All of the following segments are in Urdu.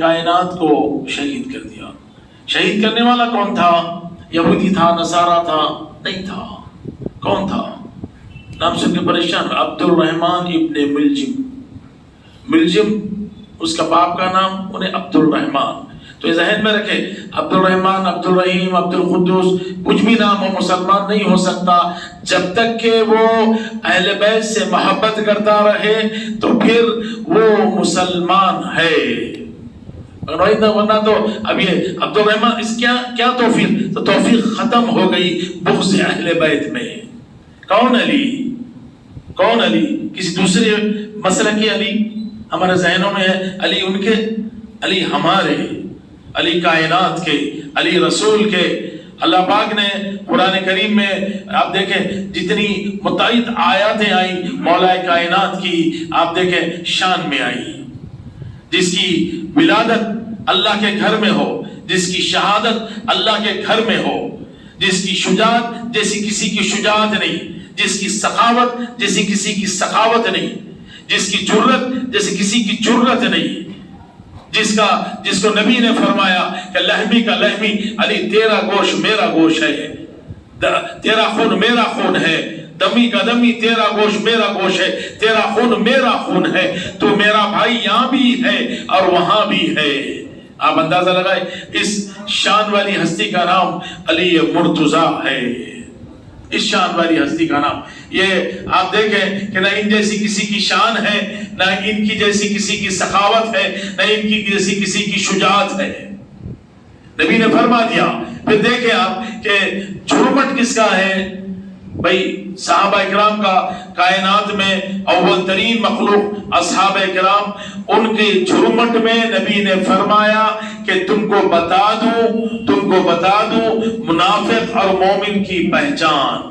کائنات کو شہید کر دیا۔ شہید کرنے والا کون تھا؟ یہودی تھا، نصارہ تھا؟ نہیں تھا۔ کون تھا؟ نام سن کے پریشان، عبد الرحمن ابن ملجم۔ ملجم اس کا باپ کا نام، انہیں عبد الرحمن۔ تو یہ ذہن میں رکھے، عبد الرحمن، عبد الرحیم، عبد القدوس، کچھ بھی نام ہو، مسلمان نہیں ہو سکتا جب تک کہ وہ اہل بیت سے محبت کرتا رہے تو پھر وہ مسلمان ہے، ورنہ تو اب یہ عبد الرحمن اس کیا توفیق؟ تو توفیق ختم ہو گئی بغض اہل بیت میں۔ کون علی؟ کون علی؟ کسی دوسرے مسلک کے علی ہمارے ذہنوں میں ہے؟ علی ان کے، علی ہمارے، علی کائنات کے، علی رسول کے۔ اللہ پاک نے قرآن کریم میں آپ دیکھیں جتنی متعدد آیاتیں آئیں مولا کائنات کی، آپ دیکھیں شان میں آئی۔ جس کی ولادت اللہ کے گھر میں ہو، جس کی شہادت اللہ کے گھر میں ہو، جس کی شجاعت جیسی کسی کی شجاعت نہیں، جس کی سخاوت جیسی کسی کی سخاوت نہیں، جس کی جرت جیسی کسی کی جرت نہیں، جس کو نبی نے فرمایا کہ لحمی کا لحمی، علی تیرا گوشت میرا گوشت ہے، تیرا خون میرا خون ہے، دمی کا دمی تیرا گوشت میرا گوشت ہے، تیرا خون میرا خون ہے، تو میرا بھائی یہاں بھی ہے اور وہاں بھی ہے۔ آپ اندازہ لگائیں اس شان والی ہستی کا نام علی مرتضیٰ ہے۔ اس شان والی ہستی کا نام، یہ آپ دیکھیں کہ نہ ان جیسی کسی کی شان ہے، نہ ان کی جیسی کسی کی سخاوت ہے، نہ ان کی جیسی کسی کی شجاعت ہے۔ نبی نے فرما دیا۔ پھر دیکھیں آپ کہ جھرمٹ کس کا ہے؟ بھائی صحابہ کرام کا، کائنات میں اول ترین مخلوق اصحاب کرام، ان کے جھرمٹ میں نبی نے فرمایا کہ تم کو بتا دوں منافق اور مومن کی پہچان۔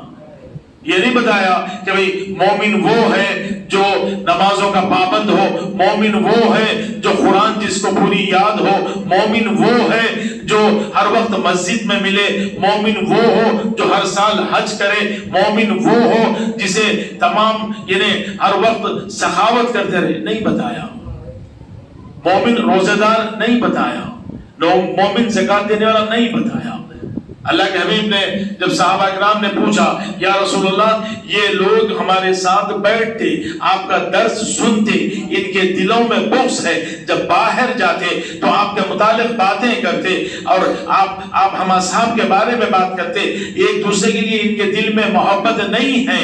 یہ نہیں بتایا کہ بھئی مومن وہ ہے جو نمازوں کا پابند ہو، مومن وہ ہے جو قرآن جس کو پوری یاد ہو، مومن وہ ہے جو ہر وقت مسجد میں ملے، مومن وہ ہو جو ہر سال حج کرے، مومن وہ ہو جسے تمام یعنی ہر وقت سخاوت کرتے رہے، نہیں بتایا۔ مومن روزہ دار نہیں بتایا، مومن زکات دینے والا نہیں بتایا۔ اللہ کے حبیب نے جب صحابہ کرام نے پوچھا یا رسول اللہ یہ لوگ ہمارے ساتھ بیٹھتے، آپ کا درس سنتے، ان کے دلوں میں بغض ہے، جب باہر جاتے تو آپ کے متعلق باتیں کرتے اور آپ ہم اصحاب کے بارے میں بات کرتے، ایک دوسرے کے لیے ان کے دل میں محبت نہیں ہے،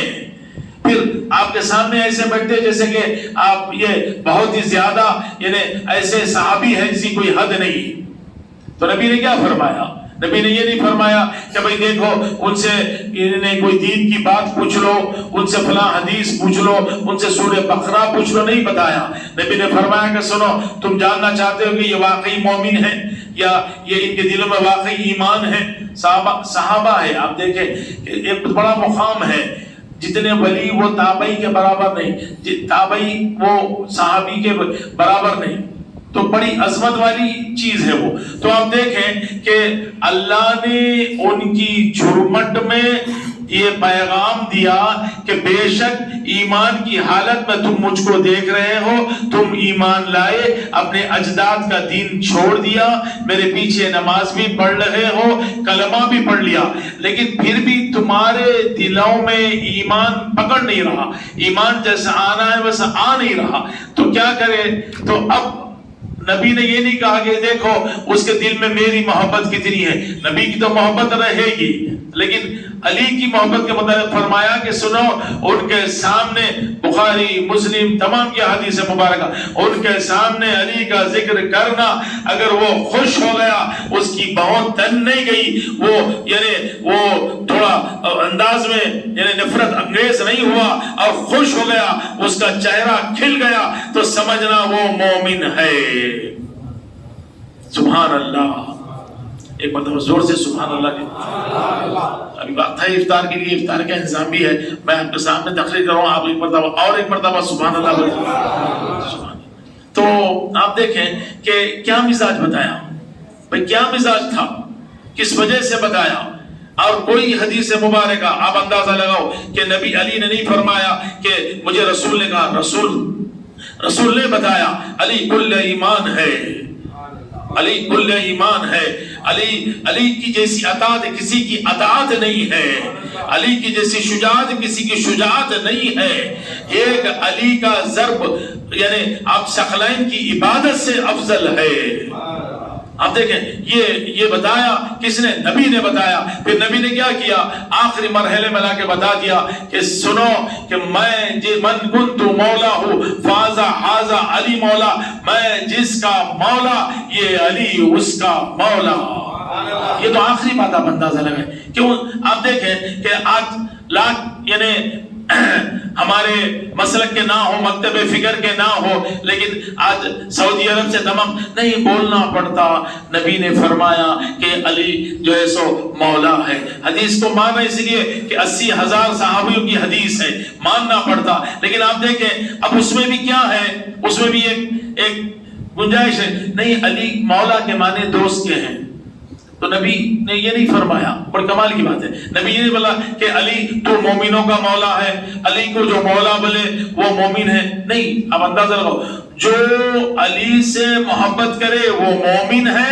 پھر آپ کے سامنے ایسے بیٹھتے جیسے کہ آپ یہ بہت ہی زیادہ یعنی ایسے صحابی ہیں جس کی کوئی حد نہیں۔ تو نبی نے کیا فرمایا؟ نبی نے یہ نہیں فرمایا کہ بھئی دیکھو ان سے کوئی دین کی بات پوچھ لو، ان سے فلاں حدیث پوچھ لو، ان سے سورہ بقرہ پوچھ لو، نہیں بتایا۔ نبی نے فرمایا کہ سنو، تم جاننا چاہتے ہو کہ یہ واقعی مومن ہے یا یہ ان کے دلوں میں واقعی ایمان ہے؟ صحابہ ہے، آپ دیکھیں کہ ایک بڑا مقام ہے، جتنے ولی وہ تابعی کے برابر نہیں، تابعی وہ صحابی کے برابر نہیں، تو بڑی عظمت والی چیز ہے وہ۔ تو آپ دیکھیں کہ اللہ نے ان کی جھرمٹ میں یہ پیغام دیا کہ بے شک ایمان کی حالت میں تم مجھ کو دیکھ رہے ہو، تم ایمان لائے، اپنے اجداد کا دین چھوڑ دیا، میرے پیچھے نماز بھی پڑھ رہے ہو، کلمہ بھی پڑھ لیا، لیکن پھر بھی تمہارے دلوں میں ایمان پکڑ نہیں رہا، ایمان جیسا آنا ہے ویسا آ نہیں رہا، تو کیا کرے؟ تو اب نبی نے یہ نہیں کہا کہ دیکھو اس کے دل میں میری محبت کتنی ہے، نبی کی تو محبت رہے گی، لیکن علی کی محبت کے متعلق فرمایا کہ سنو، ان کے سامنے بخاری مسلم تمام کی حدیث مبارکہ، ان کے سامنے علی کا ذکر کرنا، اگر وہ خوش ہو گیا، اس کی بہت تن نہیں گئی، وہ تھوڑا انداز میں نفرت انگیز نہیں ہوا اور خوش ہو گیا، اس کا چہرہ کھل گیا، تو سمجھنا وہ مومن ہے۔ سبحان اللہ، ایک مرتبہ زور سے سبحان اللہ کی۔ ابھی وقت ہے افطار کے لیے، افطار کا انتظام بھی ہے، میں آپ کے سامنے تقریر کر رہا ہوں، آپ ایک مرتبہ سبحان اللہ۔ تو آپ دیکھیں کہ کیا مزاج بتایا، بھئی کیا مزاج تھا، کس وجہ سے بتایا، اور کوئی حدیث مبارکہ آپ اندازہ لگاؤ کہ نبی علی نے نہیں فرمایا کہ مجھے رسول نے کہا، رسول نے بتایا علی کل ایمان ہے، علی کل ایمان ہے. علی کی جیسی اطاعت کسی کی اطاعت نہیں ہے. علی کی جیسی شجاعت کسی کی شجاعت نہیں ہے. ایک علی کا ضرب یعنی آپ ثقلین کی عبادت سے افضل ہے. آپ دیکھیں یہ بتایا کس نے؟ نبی نے بتایا. پھر نبی نے کیا کیا؟ آخری مرحلے میں لا کے بتا دیا کہ سنو کہ میں من کنت مولا ہوں فازا حازا علی مولا. میں جس کا مولا یہ علی اس کا مولا. یہ تو آخری بات آپ اندازہ لگائیں. کیوں؟ آپ دیکھیں کہ آج لاکھ یعنی ہمارے مسلک کے نہ ہو، مکتب فکر کے نہ ہو، لیکن آج سعودی عرب سے تمام نہیں بولنا پڑتا. نبی نے فرمایا کہ علی جو ہے سو مولا ہے. حدیث کو مانا اس لیے کہ 80,000 صحابیوں کی حدیث ہے، ماننا پڑتا. لیکن آپ دیکھیں اب اس میں بھی کیا ہے؟ اس میں بھی ایک گنجائش ہے. نہیں، علی مولا کے معنی دوست کے ہیں. تو نبی نے یہ نہیں فرمایا. بڑی کمال کی بات ہے. نبی یہ نہیں بولا کہ علی تو مومنوں کا مولا ہے، علی کو جو مولا بولے وہ مومن ہے. نہیں، اب اندازہ لگاؤ، جو علی سے محبت کرے وہ مومن ہے.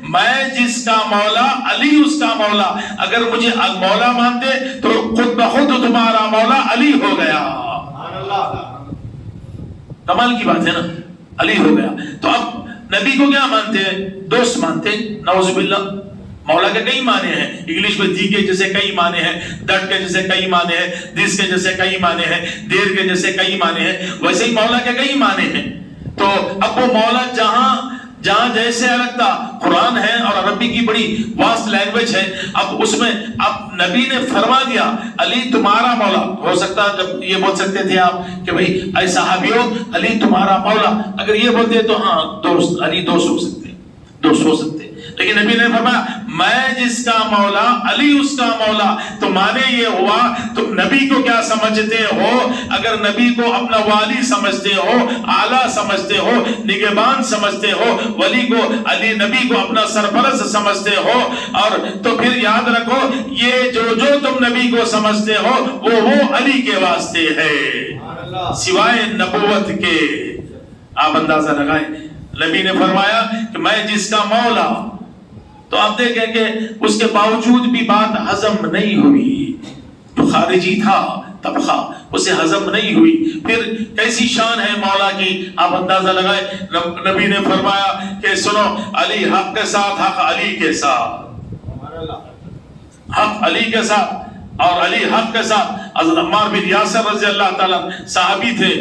میں جس کا مولا علی اس کا مولا. اگر مجھے مولا مانتے تو خود بخود تمہارا مولا علی ہو گیا. کمال کی بات ہے نا، علی ہو گیا. تو اب نبی کو کیا مانتے ہیں؟ دوست مانتے. نعوذ باللہ. مولا کے کئی معنی ہیں. انگلش میں دی کے جیسے کئی معنی ہیں، ڈٹ کے جیسے کئی معنی ہیں، دس کے جیسے کئی معنی ہیں، دیر کے جیسے کئی معنی ہیں، ویسے ہی مولا کے کئی معنی ہیں. تو اب وہ مولا جہاں جیسے الگ تھا. قرآن ہے اور عربی کی بڑی واسٹ لینگویج ہے. اب اس میں اب نبی نے فرما دیا علی تمہارا مولا. ہو سکتا جب یہ بول سکتے تھے آپ کہ بھئی اے صحابیوں علی تمہارا مولا. اگر یہ بولتے تو ہاں دوست، علی دوست ہو سکتے. لیکن نبی نے فرمایا میں جس کا مولا علی اس کا مولا. تو مانے یہ ہوا تم نبی کو کیا سمجھتے ہو؟ اگر نبی کو اپنا والی سمجھتے ہو، اعلیٰ سمجھتے ہو، نگہبان سمجھتے ہو، ولی کو علی نبی کو اپنا سرپرست سمجھتے ہو، اور تو پھر یاد رکھو یہ جو تم نبی کو سمجھتے ہو وہ علی کے واسطے ہے سوائے نبوت کے. آپ اندازہ لگائیں. نبی نے فرمایا کہ میں جس کا مولا. تو آپ دیکھیں کہ اس کے باوجود بھی بات ہضم نہیں ہوئی. جو خارجی تھا طبقہ اسے ہضم نہیں ہوئی. پھر کیسی شان ہے مولا کی آپ اندازہ لگائیں. نبی نے فرمایا کہ سنو علی حق کے ساتھ، حق علی کے ساتھ، حق علی کے ساتھ اور علی حق کے ساتھ. حضرت عمار بن یاسر رضی اللہ تعالیٰ صحابی تھے.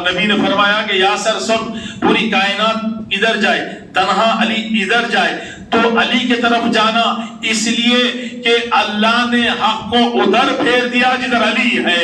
نبی نے فرمایا کہ یاسر سن، پوری کائنات ادھر جائے، تنہا علی ادھر جائے تو علی کی طرف جانا، اس لیے کہ اللہ نے حق کو ادھر پھیر دیا جدھر علی ہے.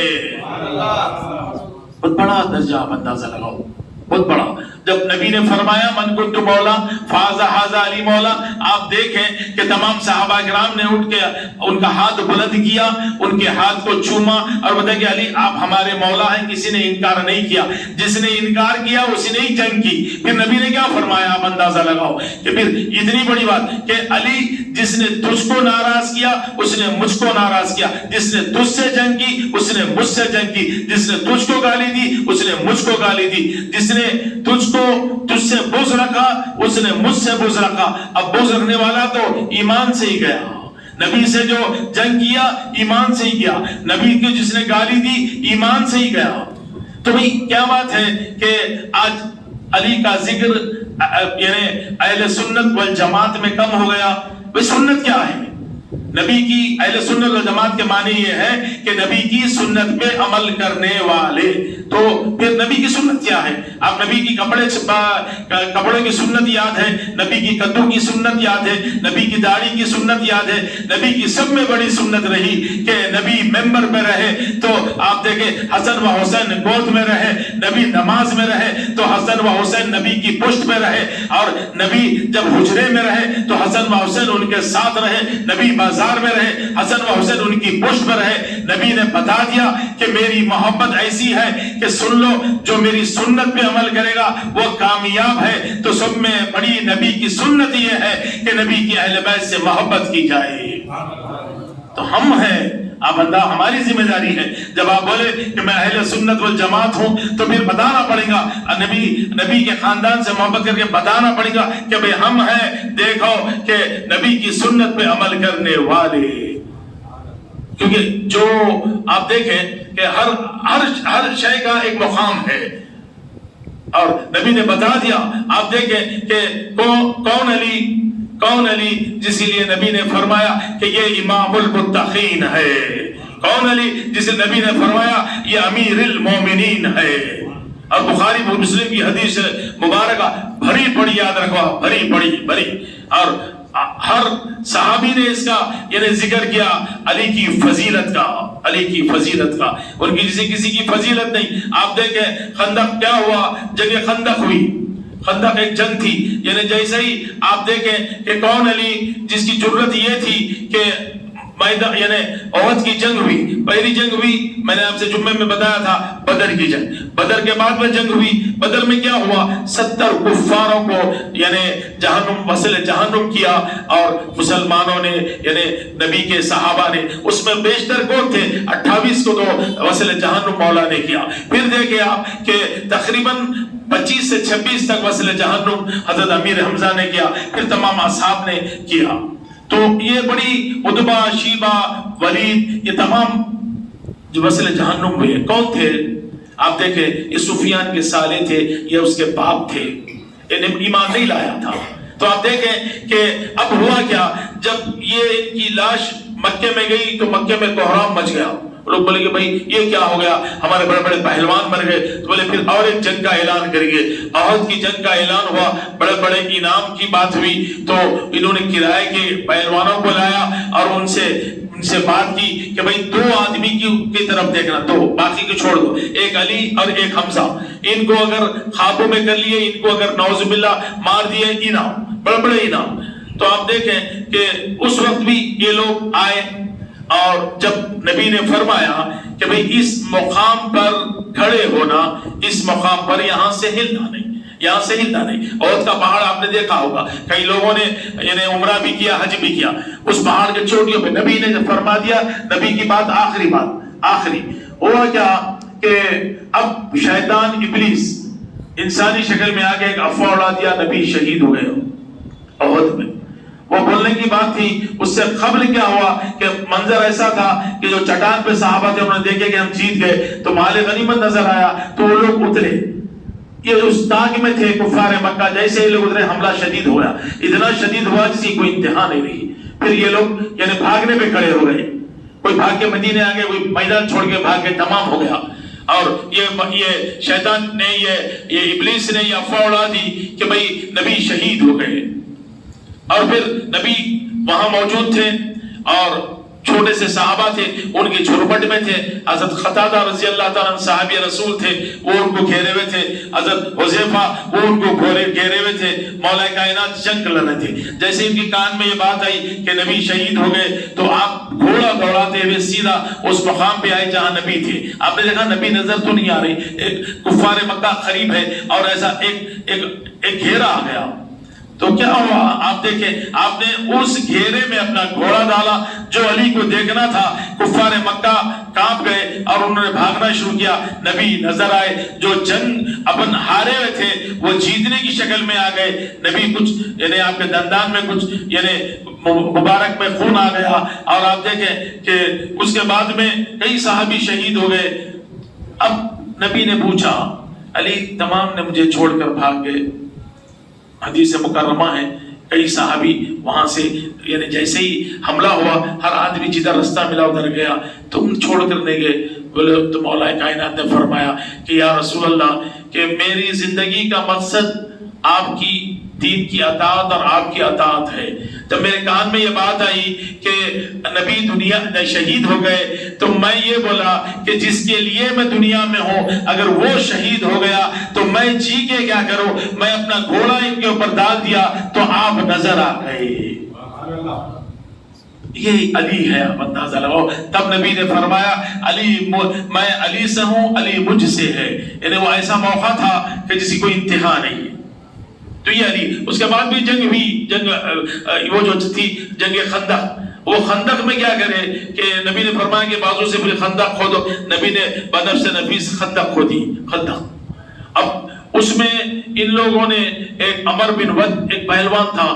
بہت بڑا درجہ آپ اندازہ لگاؤ، بہت بڑا. جب نبی نے فرمایا من کنت مولا فازا حازا علی مولا، آپ دیکھیں کہ تمام صحابہ کرام نے اٹھ کے ان کا ہاتھ بلند کیا، ان کے ہاتھ کو چوما اور بتایا کہ علی آپ ہمارے مولا ہیں. کسی نے انکار نہیں کیا. جس نے انکار کیا اسی نے ہی جنگ کی. پھر نبی نے کیا فرمایا آپ اندازہ لگاؤ کہ پھر اتنی بڑی بات کہ علی جس نے تجھ کو ناراض کیا اس نے مجھ کو ناراض کیا. جس نے تجھ سے جنگ کی اس نے مجھ سے جنگ کی. جس نے تجھ کو گالی دی اس نے مجھ کو گالی دی. جس نے تجھ سے بغض رکھا اس نے مجھ سے بغض رکھا. اب بغض رکھنے والا تو ایمان سے ہی گیا. نبی سے جو جنگ کیا ایمان سے ہی گیا. نبی کو جس نے گالی دی ایمان سے ہی گیا. تو بھئی کیا بات ہے کہ آج علی کا ذکر یعنی اہل سنت والجماعت میں کم ہو گیا. بھئی سنت کیا ہے؟ نبی کی اہل سنت والجماعت کے معنی یہ ہے کہ نبی کی سنت پہ عمل کرنے والے. تو پھر نبی کی سنت کیا ہے؟ آپ نبی کی کپڑے کی سنت یاد ہے، نبی کی قدوں کی سنت یاد ہے، نبی کی داڑھی کی سنت یاد ہے. نبی کی سب میں بڑی سنت رہی کہ نبی ممبر پہ رہے تو آپ دیکھیں حسن و حسین گود میں رہے. نبی نماز میں رہے تو حسن و حسین نبی کی پشت میں رہے. اور نبی جب حجرے میں رہے تو حسن و حسین ان کے ساتھ رہے. نبی بازار میں رہے حسن و حسین ان کی پشت میں رہے. نبی نے بتا دیا کہ میری محبت ایسی ہے کہ سن لو جو میری سنت پہ عمل کرے گا وہ کامیاب ہے. تو سب میں بڑی نبی کی سنت یہ ہے کہ نبی کی اہل بیت سے محبت کی جائے. تو ہم ہیں آپ بندہ ہماری ذمہ داری ہے، جب آپ بولے کہ میں اہل سنت والجماعت ہوں تو پھر بتانا پڑے گا، نبی کے خاندان سے محبت کر کے بتانا پڑے گا کہ بھئی ہم ہیں، دیکھو کہ نبی کی سنت پہ عمل کرنے والے. کیونکہ جو آپ دیکھیں کہ ہر شے کا ایک مقام ہے، اور نبی نے بتا دیا. آپ دیکھیں کہ کون علی جس لیے نبی نے فرمایا کہ یہ امام المتقین ہے، کون علی جسے نبی نے فرمایا یہ امیر المومنین ہے. اور بخاری و مسلم کی حدیث مبارکہ بھری پڑی، یاد رکھو، بھری. اور ہر صحابی نے اس کا یعنی ذکر کیا علی کی فضیلت کا، ان کی جسے کسی کی فضیلت نہیں. آپ دیکھیں خندق کیا ہوا، جنگ خندق ہوئی، خندق ایک جنگ تھی. یعنی جیسے ہی آپ دیکھیں کہ کون علی جس کی جرت یہ تھی کہ یعنی احد کی جنگ ہوئی، پہلی جنگ ہوئی، میں نے آپ سے جمعے میں بتایا تھا بدر کی جنگ. بدر کے بعد میں جنگ ہوئی. بدر میں کیا ہوا، 70 کفاروں کو یعنی وصل جہنم کیا، اور مسلمانوں نے یعنی نبی کے صحابہ نے، اس میں بیشتر کون تھے، 28 کو تو وصل جہنم مولا نے کیا. پھر دیکھیں آپ کہ تقریباً 25 سے 26 تک وصل جہنم حضرت امیر حمزہ نے کیا، پھر تمام اصحاب نے کیا. تو یہ بڑی عتبہ، شیبہ، ولید، یہ تمام جو وصل جہنم ہوئے کون تھے؟ آپ دیکھیں یہ سفیان کے سالے تھے، یہ اس کے باپ تھے، انہیں ایمان نہیں لایا تھا. تو آپ دیکھیں کہ اب ہوا کیا، جب یہ ان کی لاش مکے میں گئی تو مکے میں کوہرام مچ گیا. لوگ بولے کہ بھائی یہ کیا ہو گیا، ہمارے بڑے بڑے پہلوان مر گئے. تو بولے پھر اور ایک جنگ کا اعلان کریں گے. احد کی جنگ کا اعلان ہوا، بڑے بڑے انعام کی بات ہوئی. تو انہوں نے کرائے کے پہلوانوں کو لایا اور ان سے بات کی کہ بھائی 2 آدمی کی طرف دیکھنا، 2 باقی کو چھوڑ دو، ایک علی اور ایک حمزہ. ان کو اگر خوابوں میں کر لیے، ان کو اگر نعوذ باللہ مار دیے، انعام، بڑے بڑے انعام. تو آپ دیکھیں کہ اس وقت بھی یہ لوگ آئے، اور جب نبی نے فرمایا کہ بھئی اس مقام پر کھڑے ہونا، اس مقام پر یہاں سے ہلنا نہیں. احد کا پہاڑ آپ نے دیکھا ہوگا، کئی لوگوں نے یعنی عمرہ بھی کیا، حج بھی کیا. اس پہاڑ کے چوٹیوں پہ نبی نے جب فرما دیا، نبی کی بات آخری ہوا کیا کہ اب شیطان ابلیس انسانی شکل میں آگے ایک افواہ اڑا دیا، نبی شہید ہو گئے احد میں. وہ بولنے کی بات تھی. اس سے قبل کیا ہوا کہ منظر ایسا تھا کہ جو چٹان پہ صحابہ تھے، انہوں نے دیکھے کہ ہم جیت گئے تو مال غنیمت نظر آیا، تو وہ لوگ اترے. یہ اس تاغ میں تھے کفار مکہ. جیسے ہی لوگ اترے حملہ شدید ہوا، اتنا شدید ہوا جس کی کوئی انتہا نہیں رہی. پھر یہ لوگ یعنی بھاگنے پہ کھڑے ہو گئے، کوئی بھاگ کے مدینے آ گئے، کوئی میدان چھوڑ کے بھاگ کے، تمام ہو گیا. اور یہ شیطان نے یہ ابلیس نے یہ افواہ اڑا دی کہ بھئی نبی شہید ہو گئے. اور پھر نبی وہاں موجود تھے اور چھوٹے سے صحابہ تھے، ان کی جھرپٹ میں تھے. حضرت قتادہ رضی اللہ تعالیٰ عنہ صحابی رسول تھے، وہ ان کو گھیرے ہوئے تھے. حضرت حذیفہ وہ ان کو گھیرے ہوئے تھے. مولا کائنات جنگ لڑ رہے تھے. جیسے ان کی کان میں یہ بات آئی کہ نبی شہید ہو گئے تو آپ گھوڑا دوڑاتے ہوئے سیدھا اس مقام پہ آئے جہاں نبی تھے. آپ نے دیکھا نبی نظر تو نہیں آ رہی، ایک کفار مکہ قریب ہے اور ایسا ایک گھیرا آ گیا. تو کیا ہوا، آپ دیکھیں آپ نے اس گھیرے میں اپنا گھوڑا ڈالا. جو علی کو دیکھنا تھا، کفار مکہ کانپ گئے اور انہوں نے بھاگنا شروع کیا. نبی نظر آئے، جو جنگ اپن ہارے ہوئے تھے وہ جیتنے کی شکل میں آ گئے. نبی کچھ یعنی آپ کے دندان میں کچھ یعنی مبارک میں خون آ گیا. اور آپ دیکھیں کہ اس کے بعد میں کئی صحابی شہید ہو گئے. اب نبی نے پوچھا، علی تمام نے مجھے چھوڑ کر بھاگ گئے. حدیث مکرمہ ہے، کئی صحابی وہاں سے یعنی جیسے ہی حملہ ہوا، ہر آدمی جدھر رستہ ملا ادھر گیا. تم چھوڑ کر نہیں گئے؟ بولے تو مولا کائنات نے فرمایا کہ یا رسول اللہ کہ میری زندگی کا مقصد آپ کی دین کی اطاعت اور آپ کی اطاعت ہے. جب میرے کان میں یہ بات آئی کہ نبی دنیا شہید ہو گئے تو میں یہ بولا کہ جس کے لیے میں دنیا میں ہوں اگر وہ شہید ہو گیا تو میں جی کے کیا کروں. میں اپنا گھوڑا ان کے اوپر ڈال دیا تو آپ نظر آ گئے. یہ علی ہے، آپ اندازہ لگاؤ. تب نبی نے فرمایا علی میں علی سے ہوں، علی مجھ سے ہے. یعنی وہ ایسا موقع تھا کہ جس کی کوئی انتہا نہیں. تو یہ علی. اس کے بعد بھی جنگ ہوئی، جنگ وہ جو تھی جنگ خندق. وہ خندق میں کیا کرے کہ نبی نے فرمایا کہ بازو سے پوری خندق کھودو، نبی نے بنفس نفیس خندق کھودی، خندق۔ اب اس میں ان لوگوں نے ایک عمر بن ود ایک پہلوان تھا،